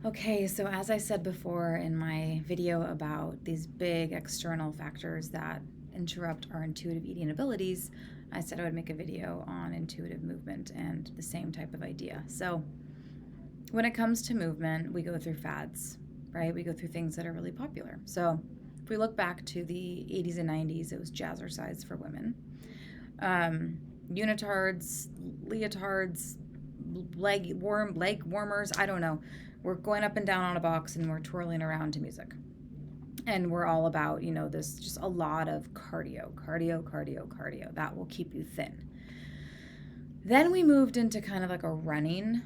Okay, so as I said before in my video about these big external factors that interrupt our intuitive eating abilities, I said I would make a video on intuitive movement and the same type of idea. So when it comes to movement, we go through fads, right? We go through things that are really popular. So if we look back to the 80s and 90s, it was jazzercise for women. Unitards, leotards, leg warmers, I don't know. We're going up and down on a box and we're twirling around to music. And we're all about, this just a lot of cardio. That will keep you thin. Then we moved into kind of like a running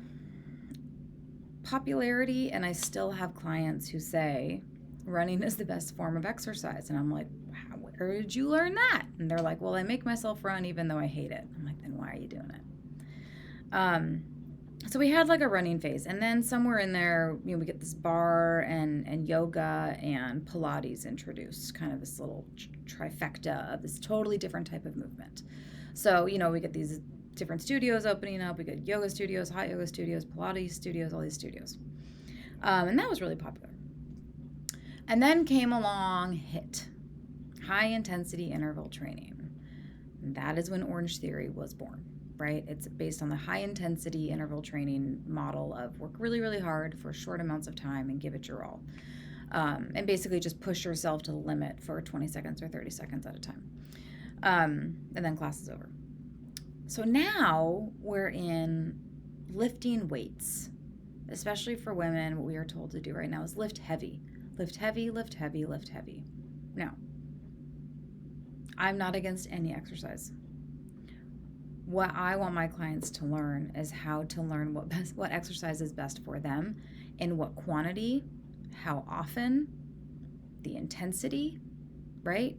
popularity, and I still have clients who say running is the best form of exercise. And I'm like, where did you learn that? And they're like, well, I make myself run even though I hate it. I'm like, then why are you doing it? So we had like a running phase, and then somewhere in there, we get this bar and yoga and Pilates introduced, kind of this little trifecta of this totally different type of movement. So, we get these different studios opening up. We get yoga studios, hot yoga studios, Pilates studios, all these studios. And that was really popular. And then came along HIIT, high intensity interval training. And that is when Orange Theory was born. Right? It's based on the high intensity interval training model of work really, really hard for short amounts of time and give it your all. And basically just push yourself to the limit for 20 seconds or 30 seconds at a time. And then class is over. So now we're in lifting weights, especially for women. What we are told to do right now is lift heavy. Lift heavy, lift heavy, lift heavy. Now, I'm not against any exercise. What I want my clients to learn is how to learn what exercise is best for them, in what quantity, how often, the intensity, right?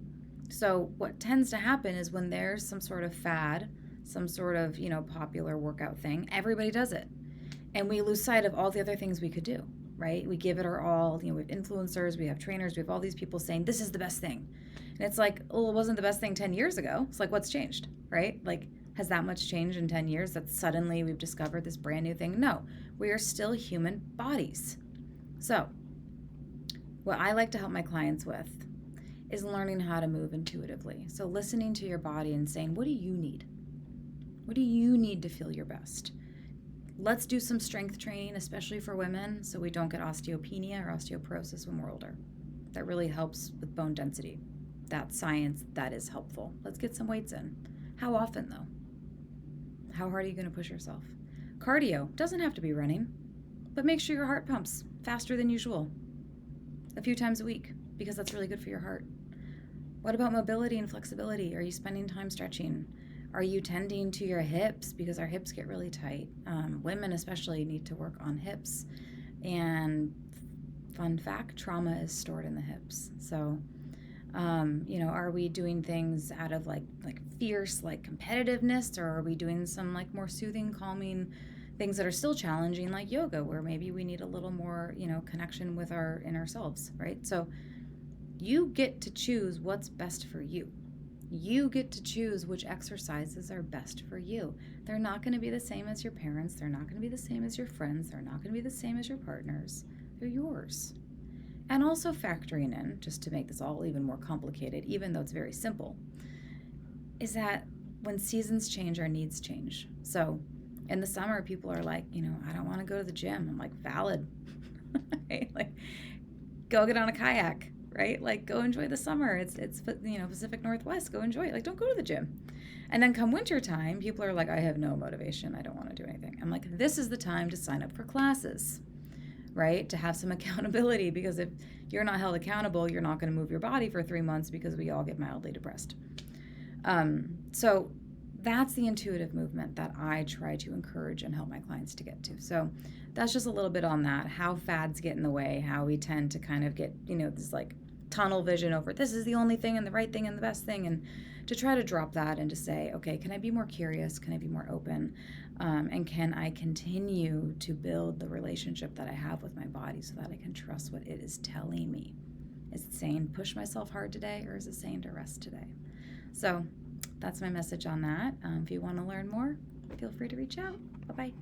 So what tends to happen is when there's some sort of fad, some sort of, popular workout thing, everybody does it. And we lose sight of all the other things we could do, right? We give it our all. We have influencers, we have trainers, we have all these people saying, this is the best thing. And it's like, oh, it wasn't the best thing 10 years ago. It's like, what's changed, right? Like, has that much changed in 10 years that suddenly we've discovered this brand new thing? No, we are still human bodies. So what I like to help my clients with is learning how to move intuitively. So listening to your body and saying, what do you need? What do you need to feel your best? Let's do some strength training, especially for women, so we don't get osteopenia or osteoporosis when we're older. That really helps with bone density. That's science. That is helpful. Let's get some weights in. How often, though? How hard are you going to push yourself? Cardio doesn't have to be running, but make sure your heart pumps faster than usual a few times a week, because that's really good for your heart. What about mobility and flexibility? Are you spending time stretching? Are you tending to your hips? Because our hips get really tight. Women especially need to work on hips. And fun fact, trauma is stored in the hips. So are we doing things out of like fierce, like competitiveness, or are we doing some like more soothing, calming things that are still challenging, like yoga, where maybe we need a little more, connection with our inner selves, right? So you get to choose what's best for you. You get to choose which exercises are best for you. They're not going to be the same as your parents. They're not going to be the same as your friends. They're not going to be the same as your partners. They're yours. And also factoring in, just to make this all even more complicated, even though it's very simple, is that when seasons change, our needs change. So in the summer, people are like, I don't want to go to the gym. I'm like, valid. Right? Like, go get on a kayak, right? Like, go enjoy the summer. It's Pacific Northwest. Go enjoy it. Like, don't go to the gym. And then come winter time, people are like, I have no motivation. I don't want to do anything. I'm like, this is the time to sign up for classes. Right? To have some accountability, because if you're not held accountable, you're not going to move your body for 3 months, because we all get mildly depressed. So that's the intuitive movement that I try to encourage and help my clients to get to. So that's just a little bit on that, how fads get in the way, how we tend to kind of get, this like tunnel vision over this is the only thing and the right thing and the best thing, and to try to drop that and to say, okay, can I be more curious? Can I be more open? And can I continue to build the relationship that I have with my body so that I can trust what it is telling me? Is it saying push myself hard today, or is it saying to rest today? So that's my message on that. If you want to learn more, feel free to reach out. Bye-bye.